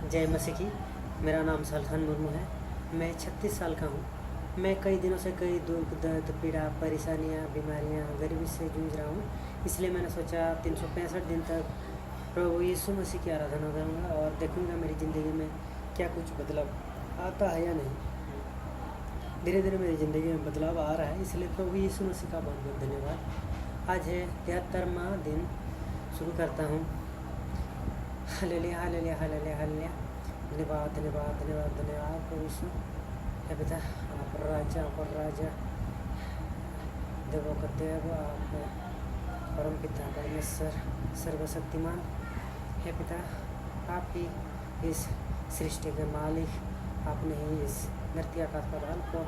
जय मसीह की। मेरा नाम सालखान मुर्मू है। मैं 36 साल का हूँ। मैं कई दिनों से कई दुख दर्द पीड़ा परेशानियाँ बीमारियाँ गरीबी से जूझ रहा हूँ। इसलिए मैंने सोचा 365 दिन तक प्रभु यीशु मसीह की आराधना करूँगा और देखूँगा मेरी ज़िंदगी में क्या कुछ बदलाव आता है या नहीं। धीरे धीरे मेरी ज़िंदगी में बदलाव आ रहा है, इसलिए प्रभु यीशु मसीह का बहुत बहुत धन्यवाद। आज है 73वां दिन। शुरू करता हूँ। Hallelujah hallelujah hallelujah hallelujah. धन्यवाद धन्यवाद धन्यवाद धन्यवाद प्रभु यीशु। हे पिता, आप राजा देवों का देव, आप परम पिता परमेश्वर सर्वशक्तिमान। हे पिता, आप ही इस सृष्टि के मालिक। आपने ही इस धरती आकाश पाताल को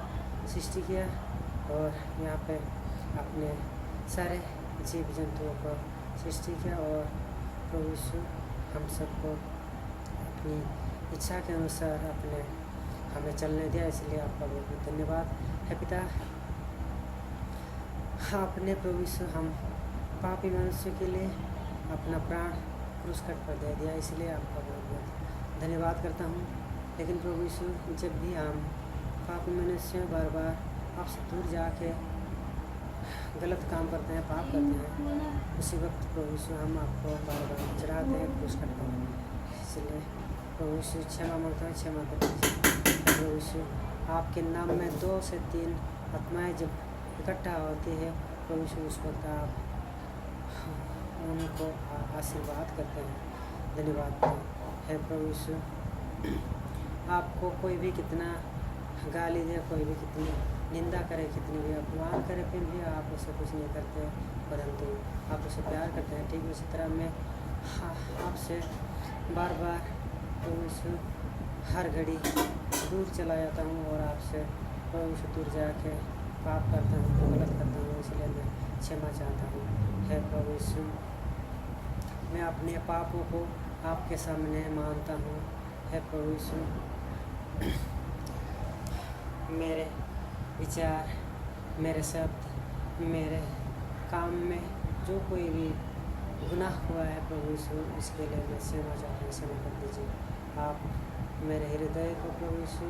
सृष्टि किया और यहाँ पे आपने सारे जीव जंतुओं को सृष्टि किया और प्रभु यीशु हम सबको अपनी इच्छा के अनुसार आपने हमें चलने दिया, इसलिए आपका बहुत बहुत धन्यवाद। है पिता, आपने प्रभु यीशु हम पापी मनुष्य के लिए अपना प्राण क्रूस कट पर दे दिया, इसलिए आपका बहुत बहुत धन्यवाद करता हूँ। लेकिन प्रभु यीशु, जब भी हम पापी मनुष्य बार बार आपसे दूर जाके गलत काम करते हैं, पाप करते हैं, उसी वक्त प्रभु यीशु हम आपको बार बार चढ़ाते हैं, क्रूस करते हैं। इसलिए प्रभु यीशु क्षमा मांगता है, क्षमा कर दीजिए। प्रभु यीशु, आपके नाम में 2 से 3 आत्माएं जब इकट्ठा होती है प्रभु यीशु, उस वक्त आप उनको आशीर्वाद करते हैं। धन्यवाद है प्रभु यीशु। आपको कोई भी कितना गाली दे, कोई भी कितनी निंदा करे, कितनी भी अपमान करे, फिर भी आप उसे कुछ नहीं करते, परंतु आप उसे प्यार करते हैं। ठीक उसी तरह मैं आपसे बार बार प्रभु यीशु हर घड़ी दूर चला जाता हूँ और आपसे प्रभु यीशु दूर जाके पाप करता हूँ, गलत करता हूँ, इसलिए मैं क्षमा चाहता हूँ। हे प्रभु यीशु, मैं अपने पापों को आपके सामने मानता हूँ। हे प्रभु यीशु, मेरे विचार, मेरे शब्द, मेरे काम में जो कोई भी गुनाह हुआ है प्रभु यीशु, उसके लिए मैं क्षमा चाहता हूँ, क्षमा कर दीजिए। आप मेरे हृदय को प्रभु यीशु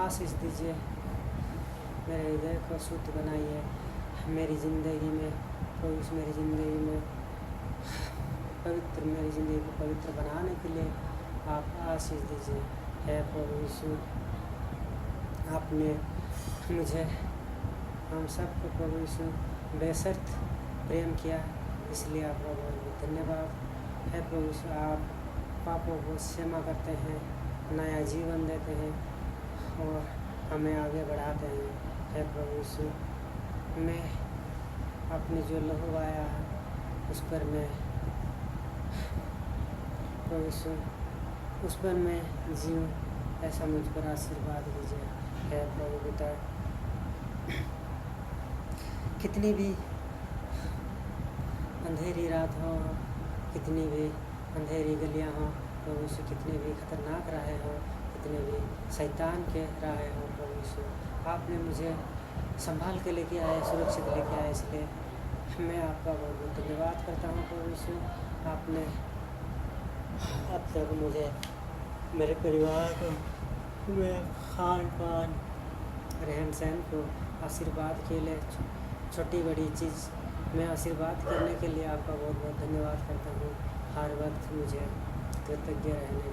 आशीष दीजिए, मेरे हृदय को शुद्ध बनाइए। मेरी ज़िंदगी में प्रभु यीशु, मेरी ज़िंदगी में मेरी ज़िंदगी को पवित्र बनाने के लिए आप आशीष दीजिए। है प्रभु यीशु, आपने मुझे हम सबको प्रभु यीशु बेशर्त प्रेम किया, इसलिए आपका बहुत बहुत धन्यवाद। है प्रभु यीशु, आप पापों को क्षमा करते हैं, नया जीवन देते हैं और हमें आगे बढ़ाते हैं। है प्रभु यीशु, मैं अपने जो लहू बहाया है उस पर मैं प्रभु यीशु उस पर मैं जीऊँ, ऐसा मुझ पर आशीर्वाद दीजिए। है प्रभु पिता, कितनी भी अंधेरी रात हो, कितनी भी अंधेरी गलियां हों प्रभु यीशु, कितने भी खतरनाक राहें हों, कितने भी शैतान के राहें हों प्रभु यीशु, आपने मुझे संभाल के लेके आए, सुरक्षित लेके आए, इसलिए मैं आपका बहुत बहुत धन्यवाद करता हूँ प्रभु यीशु। आपने अब तक मुझे, मेरे परिवार को, मेरे खान पान रहन सहन को आशीर्वाद के लिए, छोटी बड़ी चीज़ में आशीर्वाद करने के लिए आपका बहुत बहुत धन्यवाद करता हूँ। हर वक्त मुझे कृतज्ञ रहने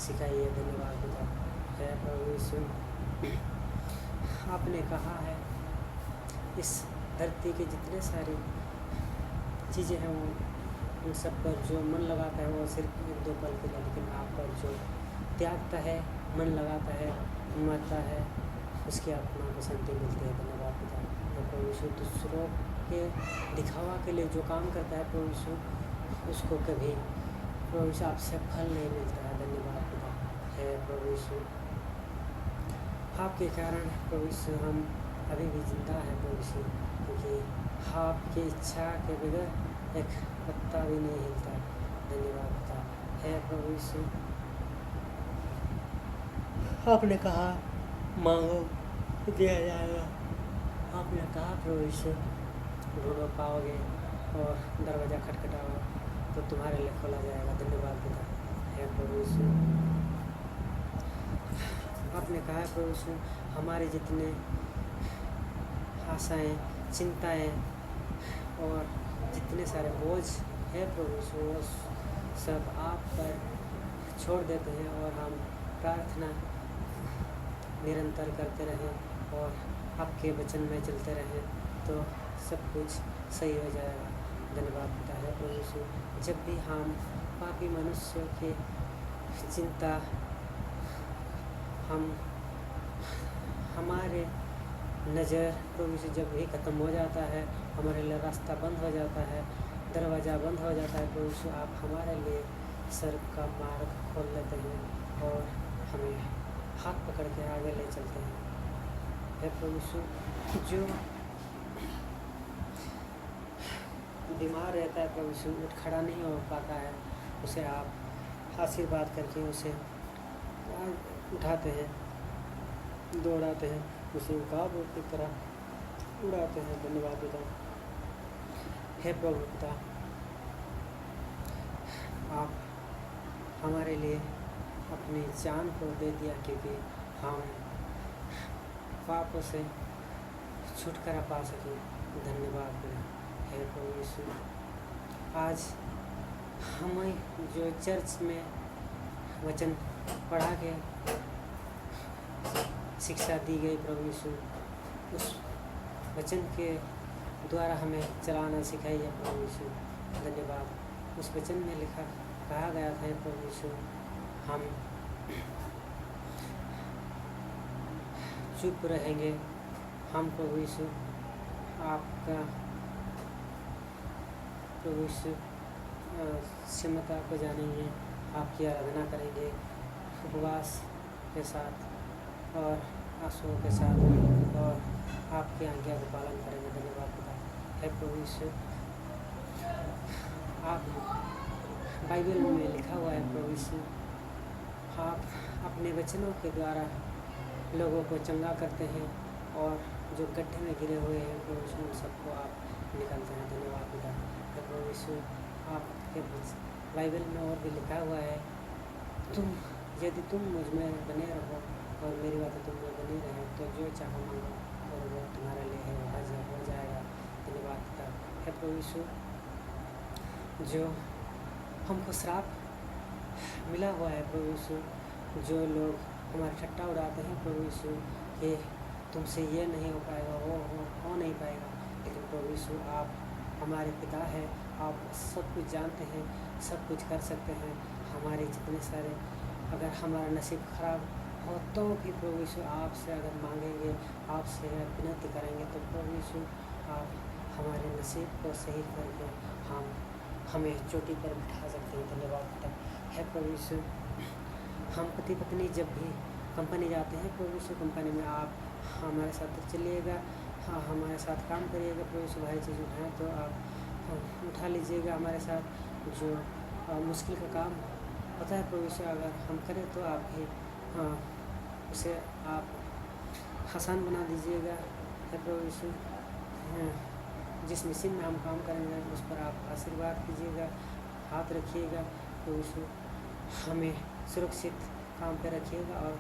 सिखाइए। धन्यवाद पिता। है प्रभु यीशु, आपने कहा है इस धरती के जितने सारी चीज़ें हैं वो उन सब पर जो मन लगाता है वो सिर्फ 1-2 पल के लिए, लेकिन आप पर जो त्यागता है, मन लगाता है, मरता है, उसकी आत्मा को शांति मिलती है। धन्यवाद पिता। प्रभु यीशु, दूसरों के दिखावा के लिए जो काम करता है प्रभु यीशु, उसको कभी प्रभु यीशु आपसे फल नहीं मिलता है। धन्यवाद पिता। है प्रभु यीशु, आपके कारण प्रभु यीशु हम अभी भी जिंदा है प्रभु यीशु, क्योंकि आपकी इच्छा के बगैर एक पत्ता भी नहीं हिलता। धन्यवाद पिता। है प्रभु यीशु, आपने कहा मांगो दिया जाएगा। आपने कहा प्रभु यीशु ढूंढो पाओगे और दरवाज़ा खटखटाओ तो तुम्हारे लिए खोला जाएगा। धन्यवाद पिता। हे प्रभु यीशु, आपने कहा है प्रभु यीशु, हमारे जितने आशाएं, चिंताएं और जितने सारे बोझ है प्रभु यीशु, वो सब आप पर छोड़ देते हैं और हम प्रार्थना निरंतर करते रहें और आपके वचन में चलते रहें तो सब कुछ सही हो जाएगा। धन्यवाद पिता। है प्रभु यीशु, जब भी हम पापी मनुष्यों की चिंता हमारे नज़र प्रभु यीशु जब भी ख़त्म हो जाता है, हमारे लिए रास्ता बंद हो जाता है, दरवाज़ा बंद हो जाता है प्रभु यीशु, आप हमारे लिए स्वर्ग का मार्ग खोल देते हैं और हमें हाथ पकड़ के आगे ले चलते हैं। हे प्रभु यीशु, जो बीमार रहता है प्रभु यीशु, उठ खड़ा नहीं हो पाता है, उसे आप आशीर्वाद करके उसे उठाते हैं, दौड़ाते हैं, उसे उकाब की तरह उड़ाते हैं। धन्यवाद पिता। हे प्रभु पिता, आप हमारे लिए अपनी जान को दे दिया क्योंकि हम पापों से छुटकारा पा सकें। धन्यवाद पिता। हे प्रभु यीशु, आज हमें जो चर्च में वचन पढ़ा के शिक्षा दी गई प्रभु यीशु, उस वचन के द्वारा हमें चलाना सिखाई है प्रभु यीशु। धन्यवाद। उस वचन में कहा गया था प्रभु यीशु, हम चुप रहेंगे, हम प्रभु यीशु आपका प्रभु यीशु क्षमता को जानेंगे, आपकी आराधना करेंगे उपवास के साथ और आंसुओं के साथ और आपकी आज्ञा का पालन करेंगे। धन्यवाद पिता। हे प्रभु यीशु, आप बाइबल में लिखा हुआ है प्रभु यीशु, आप अपने वचनों के द्वारा लोगों को चंगा करते हैं और जो गड्ढे में गिरे हुए हैं प्रभु यीशु, उन सबको आप निकालते हैं। धन्यवाद पिता। हे प्रभु यीशु, आपके बाइबल में और भी लिखा हुआ है, यदि तुम मुझ में बने रहो और मेरी बातें तुम में बनी रहे तो जो चाहो मांगो और वो तुम्हारे लिए है, हाजिर हो जाएगा। धन्यवाद पिता। हे प्रभु यीशु, जो हमको श्राप मिला हुआ है प्रभु यीशु, जो लोग हमारी ठट्टा उड़ाते हैं प्रभु यीशु, कि तुमसे ये नहीं हो पाएगा, वो हो नहीं पाएगा, लेकिन प्रभु यीशु आप हमारे पिता है, आप सब कुछ जानते हैं, सब कुछ कर सकते हैं। हमारे जितने सारे अगर हमारा नसीब खराब हो तो भी प्रभु यीशु आपसे अगर मांगेंगे, आपसे विनती करेंगे तो प्रभु यीशु आप हमारे नसीब को सही करके हमें चोटी पर बिठा सकते हैं। धन्यवाद पिता। है प्रभु यीशु, हम पति पत्नी जब भी कंपनी जाते हैं प्रभु यीशु, कंपनी में आप हमारे साथ चलिएगा, हाँ हमारे साथ काम करिएगा प्रभु यीशु। भारी चीज़ उठाएँ तो आप उठा लीजिएगा हमारे साथ। जो मुश्किल का काम होता है प्रभु यीशु, अगर हम करें तो आप भी उसे आप आसान बना दीजिएगा। है प्रभु यीशु, जिस मशीन में हम काम करेंगे उस पर आप आशीर्वाद कीजिएगा, हाथ रखिएगा प्रभु यीशु, हमें सुरक्षित काम पे रखिएगा और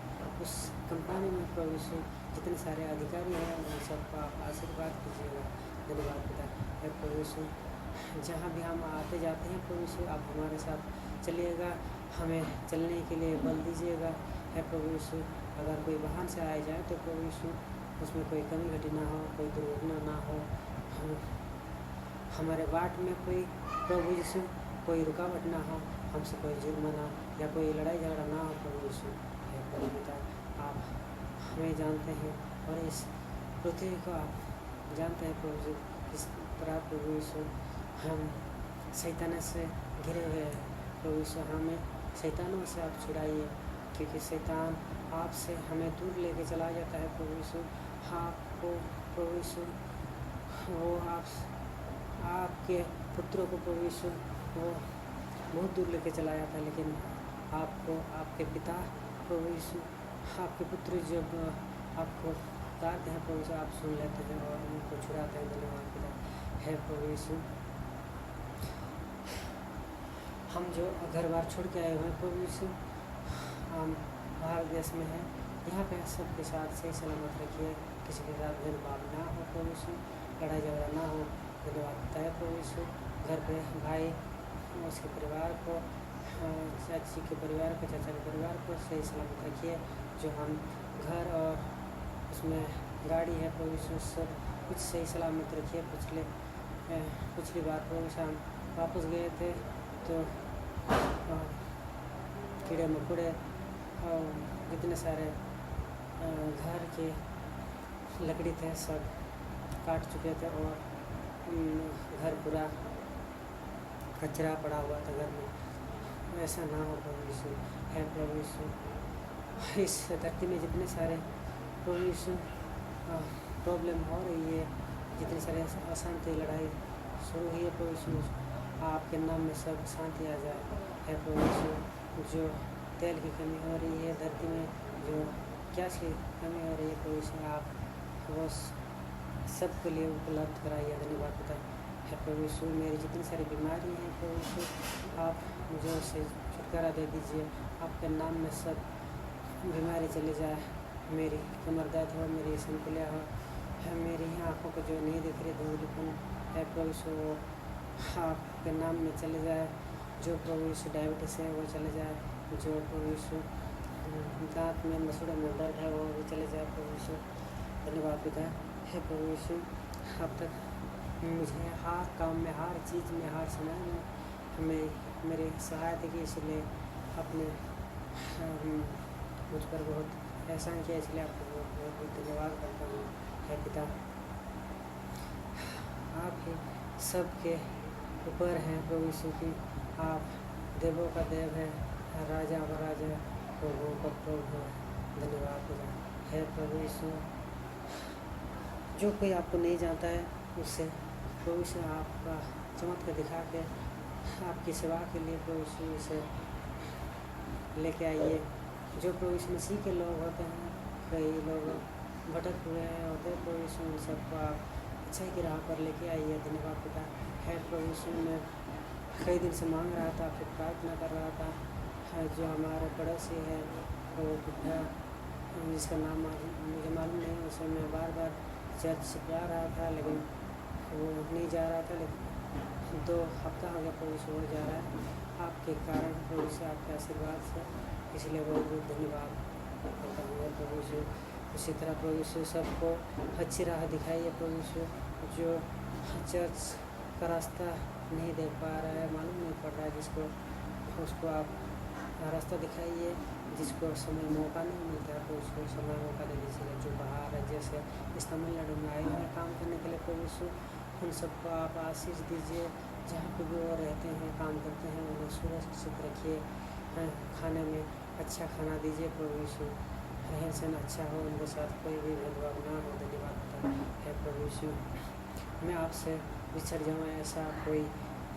उस कंपनी में प्रभु यीशु जितने सारे अधिकारी हैं उन सबको आप आशीर्वाद कीजिएगा। धन्यवाद पिता। है प्रभु यीशु, जहाँ भी हम आते जाते हैं प्रभु यीशु आप हमारे साथ चलिएगा, हमें चलने के लिए बल दीजिएगा। है प्रभु यीशु, अगर कोई वाहन से आए जाए तो प्रभु यीशु उसमें कोई कमी घटी ना हो, कोई दुर्घटना ना हो, हमारे बाट में कोई प्रभु यीशु कोई रुकावट ना हो, हमसे कोई जुर्माना या कोई लड़ाई झगड़ा ना हो प्रभु यीशु। हे प्रभु पिता, आप हमें जानते हैं और इस पृथ्वी को आप जानते हैं प्रभु यीशु, इस तरह प्रभु यीशु हम शैतान से घिरे हुए हैं प्रभु यीशु, हमें शैतानों से आप छुड़ाइए क्योंकि शैतान आपसे हमें दूर लेके चला जाता है प्रभु यीशु। आपको प्रभु यीशु वो आपके पुत्रों को प्रभु यीशु वो बहुत दूर लेके चला जाता है, लेकिन आपको आपके पिता प्रभु यीशु आपके पुत्र जब आपको पुकारते हैं प्रभु यीशु आप सुन लेते हैं और उनको छुड़ाते हैं। धन्यवाद पिता। है प्रभु यीशु, हम जो घर बार छोड़ के आए हुए हैं प्रभु यीशु, हम बाहर देश में हैं, यहाँ पे सबके साथ सही सलामत रखिए, किसी के साथ भेदभाव ना हो प्रभु यीशु, लड़ाई झगड़ा ना हो। धन्यवाद देता है प्रभु यीशु। घर पे भाई उसके परिवार को, चाची के परिवार को, चाचा के परिवार को सही सलामत रखिए। जो हम घर और उसमें गाड़ी है प्रभु यीशु, सब कुछ सही सलामत रखिए। पिछली बार प्रभु यीशु हम वापस गए थे तो कीड़े मकोड़े और जितने सारे घर के लकड़ी थे सब काट चुके थे और घर पूरा कचरा पड़ा हुआ था घर में। ऐसा ना हो प्रभु यीशु, है प्रभु यीशु। इस धरती में जितने सारे प्रभु यीशु प्रॉब्लम हो रही है, जितनी सारी अशांति लड़ाई शुरू हुई है प्रभु यीशु, आपके नाम में सब शांति आ जाए। है प्रभु यीशु, जो तेल की कमी हो रही है धरती में, जो गैस की कमी हो रही है प्रभु यीशु, आप वो सबके लिए उपलब्ध कराइए। धन्यवाद पिता। है प्रभु यीशु, मेरी जितनी सारी बीमारी हैं प्रभु यीशु, आप मुझे उससे छुटकारा दे दीजिए। आपके नाम में सब बीमारी चली जाए। मेरी कमर दर्द हो, मेरी संकुलिया हो, है मेरी आँखों को जो नहीं दिख रही धुंधलीपन है प्रभु यीशु, वो आपके नाम में चले जाए। जो प्रभु यीशु डायबिटीज़ है वो चले जाए। जो प्रभु यीशु दांत में मसूड़े में दर्द है वो भी चले जाए प्रभु यीशु। धन्यवाद पिता। है प्रभु यीशु, अब तक मुझे हर काम में, हर चीज़ में, हर समय में हमें मेरी सहायता की, इसलिए अपने मुझ पर बहुत एहसान किया, इसलिए आपको बहुत बहुत धन्यवाद करता हूँ। है पिता, आप ही सबके ऊपर हैं प्रभु यीशु की, आप देवों का देव है, राजा का राजा, प्रभु का प्रभु है। धन्यवाद पिता। है प्रभु यीशु, जो कोई आपको नहीं जानता है उससे प्रभु यीशु आपका चमत्कार दिखा के आपकी सेवा के लिए प्रभु यीशु से लेके आइए। जो प्रभु यीशु मसीह के लोग होते हैं, कई लोग भटक हुए होते हैं प्रभु यीशु, उन सबको आप अच्छाई की राह पर लेके आइए। धन्यवाद पिता। है प्रभु यीशु, मैं कई दिन से मांग रहा था, आपको प्रार्थना कर रहा था। जो हमारे पड़ोसी है वो बुढ़ा, जिसका नाम मुझे मालूम नहीं, उसे मैं बार बार चर्च जा रहा था लेकिन वो नहीं जा रहा था, लेकिन 2 हफ्ता हो गया प्रभु यीशु हो जा रहा है आपके कारण प्रभु यीशु, आपके आशीर्वाद से, इसलिए बहुत बहुत धन्यवाद करता हूँ प्रभु यीशु। उसी तरह प्रभु यीशु सबको अच्छी राह दिखाइए प्रभु यीशु। जो चर्च का रास्ता नहीं देख पा रहा है, मालूम नहीं पड़ रहा है जिसको, उसको आप रास्ता दिखाइए। जिसको समय मौका नहीं मिलता है तो उसको समय मौका दे दीजिए। जो बाहर राज्य से इस तमिलनाडु में आए हैं काम करने के लिए प्रभु यीशु, उन सबको आप आशीष दीजिए। जहाँ पर भी वो रहते हैं, काम करते हैं, उन्हें सुरक्षित रखिए। खाने में अच्छा खाना दीजिए प्रभु यीशु, रहन सहन अच्छा हो, उनके साथ कोई भी भेदभाव ना हो। धन्यवाद होता है प्रभु यीशु। मैं आपसे बिछड़ जाऊँ ऐसा कोई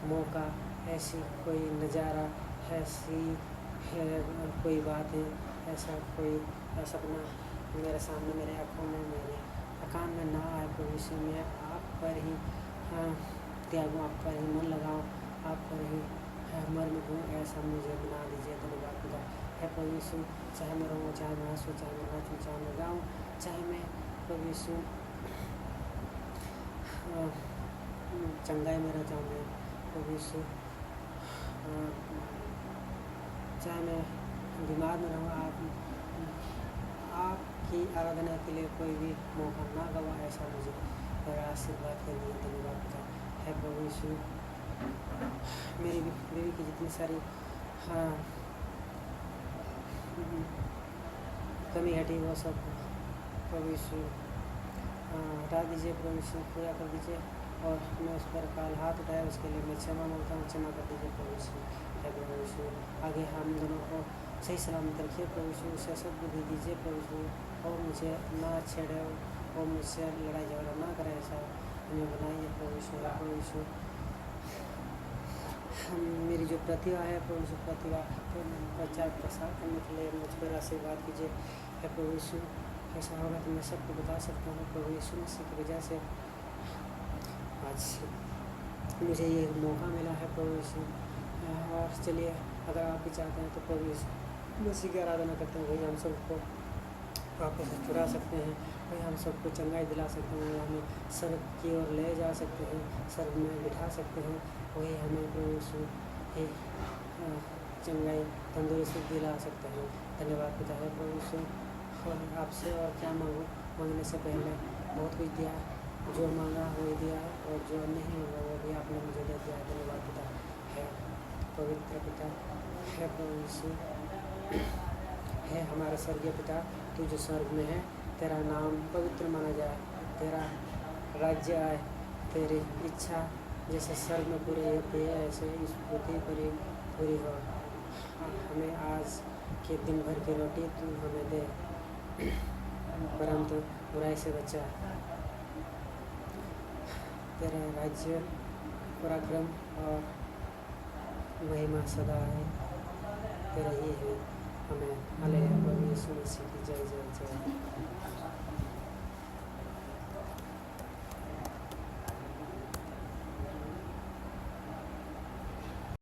मौका, ऐसी कोई नज़ारा, ऐसी कोई बात है, ऐसा कोई सपना मेरे सामने, मेरे आँखों में, मेरे कान में ना आए प्रभु यीशु। मैं आप पर ही त्यागूँ, आप पर ही मन लगाऊँ, आप पर ही मर मिटूँ, ऐसा मुझे बना दीजिए। धन्यवाद पिता। है प्रभु यीशु, चाहे मैं रहूँ, चाहे मैं हंसूँ, चाहे मैं नाचूँ, चाहे मैं गाऊँ, चाहे मैं प्रभु यीशु चंगाई में रह जाऊँ, मैं प्रभु यीशु चाहे मैं बीमार में रहूँ, आपकी आराधना के लिए कोई भी मौका ना गवा, ऐसा मुझे मेरा आशीर्वाद के लिए धन्यवाद पिता। है प्रभु यीशु, मेरी बीवी की जितनी सारी कमी हटी वो सब प्रभु यीशु हटा दीजिए, प्रभु यीशु पूरा कर दीजिए। और मैं उस पर काल हाथ उठाया, उसके लिए मैं क्षमा मांगता हूँ, क्षमा कर दीजिए प्रभु यीशु। है प्रभु यीशु, आगे हम दोनों को सही सलामत रखिए प्रभु यीशु, उसे सब बुद्धि दीजिए प्रभु यीशु, और मुझे ना छेड़े और मुझसे लड़ाई झगड़ा ना करे, ऐसा हमें बनाइए प्रभु यीशु। है प्रभु यीशु, मेरी जो प्रतिभा है प्रभु यीशु, प्रतिभा को प्रचार प्रसार करने के लिए मुझ पर आशीर्वाद कीजिए। है प्रभु यीशु, ऐसा होगा तो मैं सबको बता सकता हूँ प्रभु यीशु मसीह की वजह से आज मुझे ये मौका मिला है प्रभु यीशु। और चलिए, अगर आप भी चाहते हैं तो प्रभु यीशु मसीह की आराधना करते हैं, वही हम सबको वापस से छुड़ा सकते हैं, वही हम सबको चंगाई दिला सकते हैं, वही हमें स्वर्ग की ओर ले जा सकते हैं, स्वर्ग में बिठा सकते हैं, वही हमें प्रभु यीशु ही चंगाई तंदुरुस्ती दिला सकते हैं। धन्यवाद पिता है प्रभु यीशु। और आपसे और क्या मांगूँ, मांगने से पहले बहुत कुछ दिया, जो मांगा वही दिया है, और जो नहीं मांगा वो भी आपने मुझे दे दिया। धन्यवाद पिता है पवित्र पिता है प्रभु यीशु है हमारा स्वर्गीय पिता, तू जो स्वर्ग में है, तेरा नाम पवित्र माना जाए, तेरा राज्य आए, तेरी इच्छा जैसे स्वर्ग में पूरी होती है ऐसे इस पृथ्वी पर ही पूरी हो। हमें आज के दिन भर की रोटी तू हमें दे, परंतु बुराई से बचा। तेरा राज्य, पराक्रम और महिमा सदा है तेरा ही है। हमें हालेलुया। प्रभु यीशु मसीह की जय जय जय।